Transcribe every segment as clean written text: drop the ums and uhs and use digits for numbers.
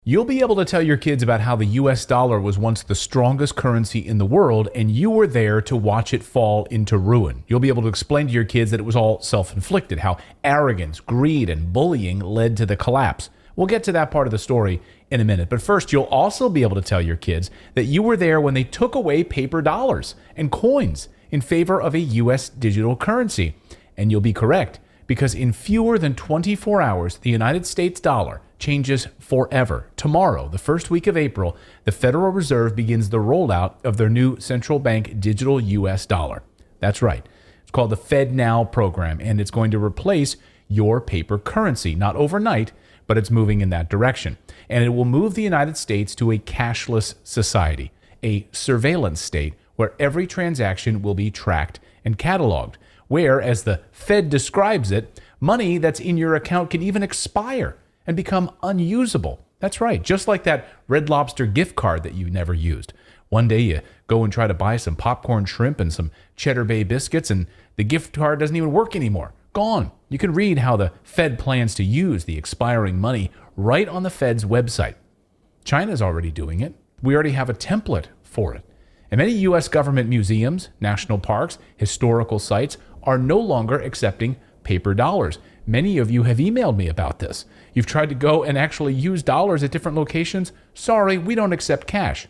You'll be able to tell your kids about how the US dollar was once the strongest currency in the world, and you were there to watch it fall into ruin. You'll be able to explain to your kids that it was all self-inflicted, how arrogance, greed, and bullying led to the collapse. We'll get to that part of the story in a minute. But first, you'll also be able to tell your kids that you were there when they took away paper dollars and coins in favor of a US digital currency. And you'll be correct, because in fewer than 24 hours, the United States dollar changes forever. Tomorrow, the first week of April, the Federal Reserve begins the rollout of their new central bank digital US dollar. That's right. It's called the FedNow program, and it's going to replace your paper currency. Not overnight, but it's moving in that direction. And it will move the United States to a cashless society, a surveillance state where every transaction will be tracked and cataloged, where, as the Fed describes it, money that's in your account can even expire and become unusable. That's right, just like that Red Lobster gift card that you never used. One day you go and try to buy some popcorn shrimp and some Cheddar Bay biscuits, and the gift card doesn't even work anymore. Gone. You can read how the Fed plans to use the expiring money right on the Fed's website. China's already doing it. We already have a template for it. And many U.S. government museums, national parks, historical sites are no longer accepting paper dollars. Many of you have emailed me about this. You've tried to go and actually use dollars at different locations. Sorry, we don't accept cash.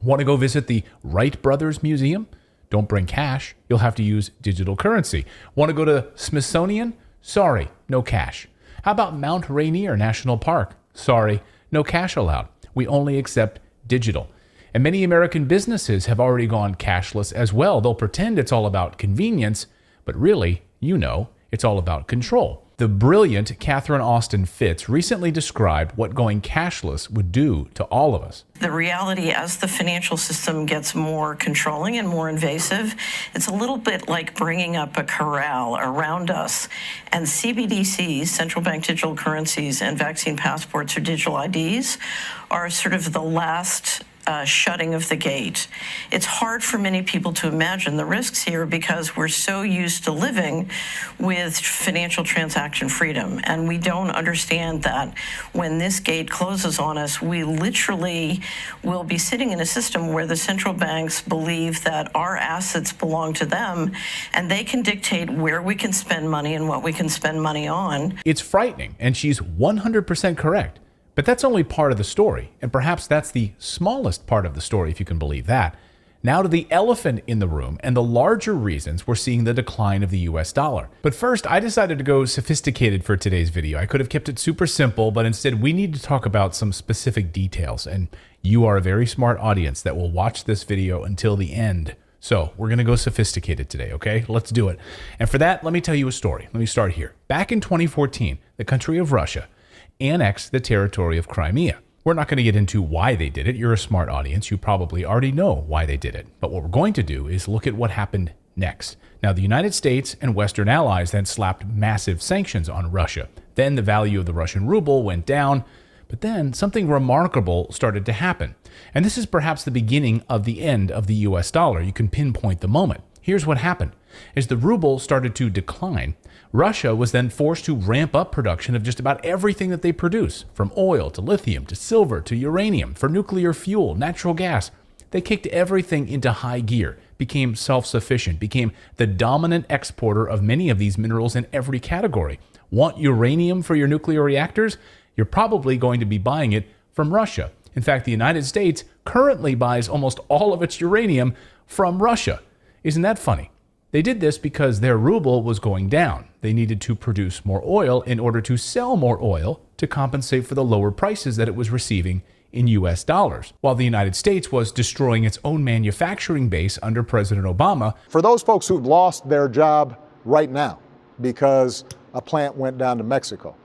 Want to go visit the Wright Brothers Museum? Don't bring cash. You'll have to use digital currency. Want to go to Smithsonian? Sorry, no cash. How about Mount Rainier National Park? Sorry, no cash allowed. We only accept digital. And many American businesses have already gone cashless as well. They'll pretend it's all about convenience, but really, it's all about control. The brilliant Catherine Austin Fitts recently described what going cashless would do to all of us. The reality, as the financial system gets more controlling and more invasive, it's a little bit like bringing up a corral around us. And CBDCs, central bank digital currencies, and vaccine passports or digital IDs are sort of the last shutting of the gate. It's hard for many people to imagine the risks here because we're so used to living with financial transaction freedom, and we don't understand that when this gate closes on us, we literally will be sitting in a system where the central banks believe that our assets belong to them, and they can dictate where we can spend money and what we can spend money on. It's frightening, and she's 100% correct. But that's only part of the story, and perhaps that's the smallest part of the story, if you can believe that. Now to the elephant in the room and the larger reasons we're seeing the decline of the US dollar. But first, I decided to go sophisticated for today's video. I could have kept it super simple, but instead we need to talk about some specific details, and you are a very smart audience that will watch this video until the end. So we're going to go sophisticated today, okay? Let's do it. And for that, let me tell you a story. Let me start here. Back in 2014, the country of Russia annexed the territory of Crimea. We're not going to get into why they did it. You're a smart audience. You probably already know why they did it. But what we're going to do is look at what happened next. Now, the United States and Western allies then slapped massive sanctions on Russia. Then the value of the Russian ruble went down. But then something remarkable started to happen. And this is perhaps the beginning of the end of the US dollar. You can pinpoint the moment. Here's what happened. As the ruble started to decline, Russia was then forced to ramp up production of just about everything that they produce, from oil to lithium to silver to uranium, for nuclear fuel, natural gas. They kicked everything into high gear, became self-sufficient, became the dominant exporter of many of these minerals in every category. Want uranium for your nuclear reactors? You're probably going to be buying it from Russia. In fact, the United States currently buys almost all of its uranium from Russia. Isn't that funny? They did this because their ruble was going down. They needed to produce more oil in order to sell more oil to compensate for the lower prices that it was receiving in US dollars, while the United States was destroying its own manufacturing base under President Obama. For those folks who've lost their job right now because a plant went down to Mexico,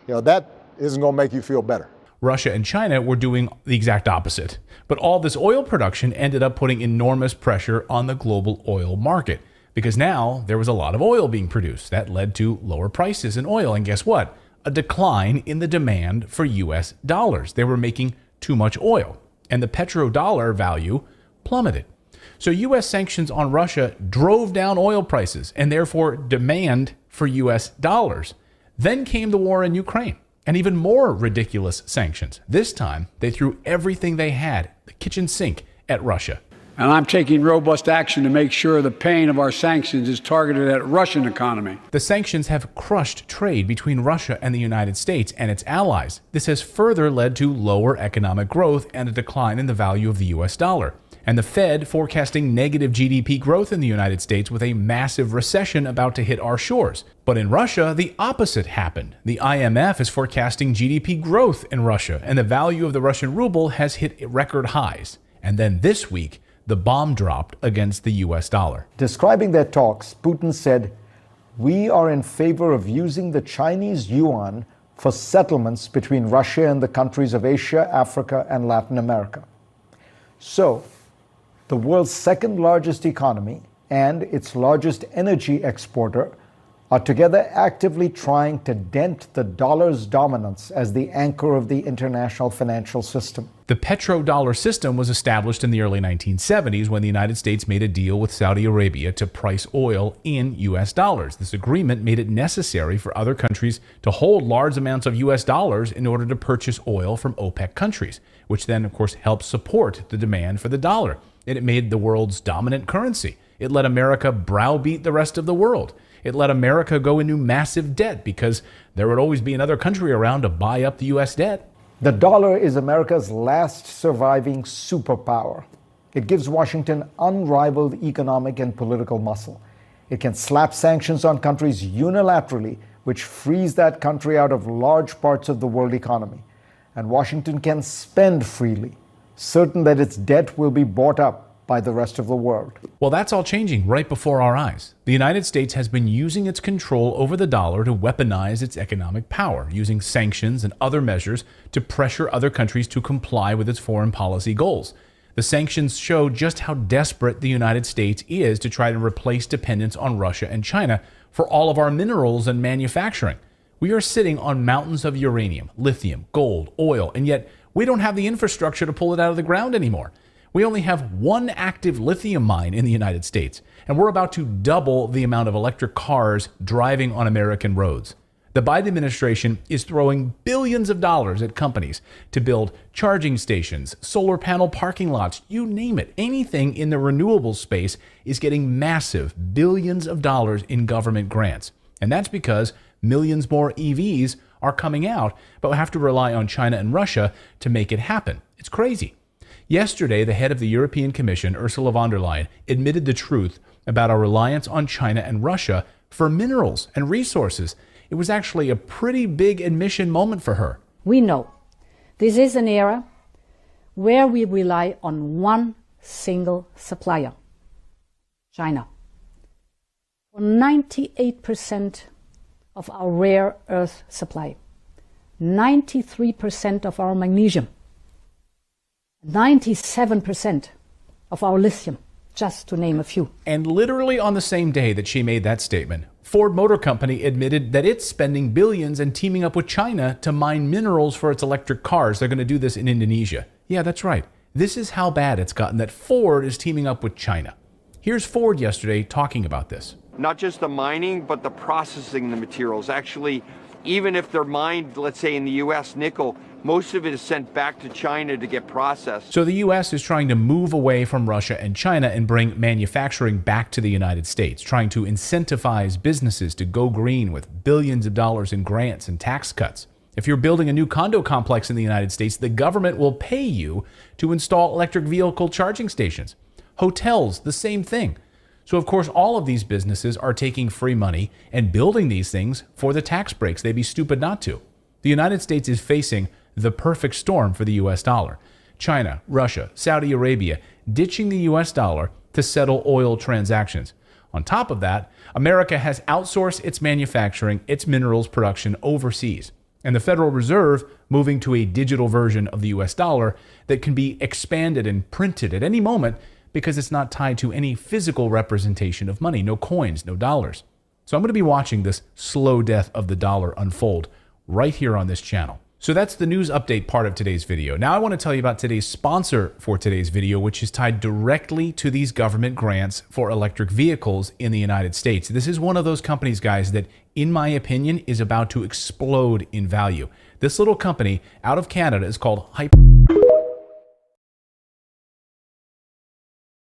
that isn't going to make you feel better. Russia and China were doing the exact opposite. But all this oil production ended up putting enormous pressure on the global oil market, because now there was a lot of oil being produced. That led to lower prices in oil. And guess what? A decline in the demand for US dollars. They were making too much oil, and the petrodollar value plummeted. So US sanctions on Russia drove down oil prices and therefore demand for US dollars. Then came the war in Ukraine. And even more ridiculous sanctions. This time, they threw everything they had, the kitchen sink, at Russia. And I'm taking robust action to make sure the pain of our sanctions is targeted at Russian economy. The sanctions have crushed trade between Russia and the United States and its allies. This has further led to lower economic growth and a decline in the value of the US dollar. And the Fed forecasting negative GDP growth in the United States with a massive recession about to hit our shores. But in Russia, the opposite happened. The IMF is forecasting GDP growth in Russia, and the value of the Russian ruble has hit record highs. And then this week, the bomb dropped against the US dollar. Describing their talks, Putin said, "We are in favor of using the Chinese yuan for settlements between Russia and the countries of Asia, Africa, and Latin America." So, the world's second largest economy and its largest energy exporter are together actively trying to dent the dollar's dominance as the anchor of the international financial system. The petrodollar system was established in the early 1970s when the United States made a deal with Saudi Arabia to price oil in US dollars. This agreement made it necessary for other countries to hold large amounts of US dollars in order to purchase oil from OPEC countries, which then, of course, helped support the demand for the dollar. And it made the world's dominant currency. It let America browbeat the rest of the world. It let America go into massive debt because there would always be another country around to buy up the U.S. debt. The dollar is America's last surviving superpower. It gives Washington unrivaled economic and political muscle. It can slap sanctions on countries unilaterally, which frees that country out of large parts of the world economy. And Washington can spend freely, certain that its debt will be bought up by the rest of the world. Well, that's all changing right before our eyes. The United States has been using its control over the dollar to weaponize its economic power, using sanctions and other measures to pressure other countries to comply with its foreign policy goals. The sanctions show just how desperate the United States is to try to replace dependence on Russia and China for all of our minerals and manufacturing. We are sitting on mountains of uranium, lithium, gold, oil, and yet we don't have the infrastructure to pull it out of the ground anymore. We only have one active lithium mine in the United States, and we're about to double the amount of electric cars driving on American roads. The Biden administration is throwing billions of dollars at companies to build charging stations, solar panel parking lots, you name it. Anything in the renewable space is getting massive billions of dollars in government grants. And that's because millions more EVs are coming out, but we have to rely on China and Russia to make it happen. It's crazy. Yesterday, the head of the European Commission, Ursula von der Leyen, admitted the truth about our reliance on China and Russia for minerals and resources. It was actually a pretty big admission moment for her. We know this is an era where we rely on one single supplier, China. For 98% of our rare earth supply, 93% of our magnesium, 97% of our lithium, just to name a few. And literally on the same day that she made that statement, Ford Motor Company admitted that it's spending billions and teaming up with China to mine minerals for its electric cars. They're going to do this in Indonesia. Yeah, that's right. This is how bad it's gotten that Ford is teaming up with China. Here's Ford yesterday talking about this. Not just the mining, but the processing the materials. Actually, even if they're mined, let's say in the U.S., nickel, most of it is sent back to China to get processed. So the U.S. is trying to move away from Russia and China and bring manufacturing back to the United States, trying to incentivize businesses to go green with billions of dollars in grants and tax cuts. If you're building a new condo complex in the United States, the government will pay you to install electric vehicle charging stations. Hotels, the same thing. So, of course, all of these businesses are taking free money and building these things for the tax breaks. They'd be stupid not to. The United States is facing the perfect storm for the U.S. dollar. China, Russia, Saudi Arabia ditching the U.S. dollar to settle oil transactions. On top of that, America has outsourced its manufacturing, its minerals production overseas. And the Federal Reserve moving to a digital version of the U.S. dollar that can be expanded and printed at any moment because it's not tied to any physical representation of money, no coins, no dollars. So I'm going to be watching this slow death of the dollar unfold right here on this channel. So that's the news update part of today's video. Now I want to tell you about today's sponsor for today's video, which is tied directly to these government grants for electric vehicles in the United States. This is one of those companies, guys, that in my opinion is about to explode in value. This little company out of Canada is called Hyper.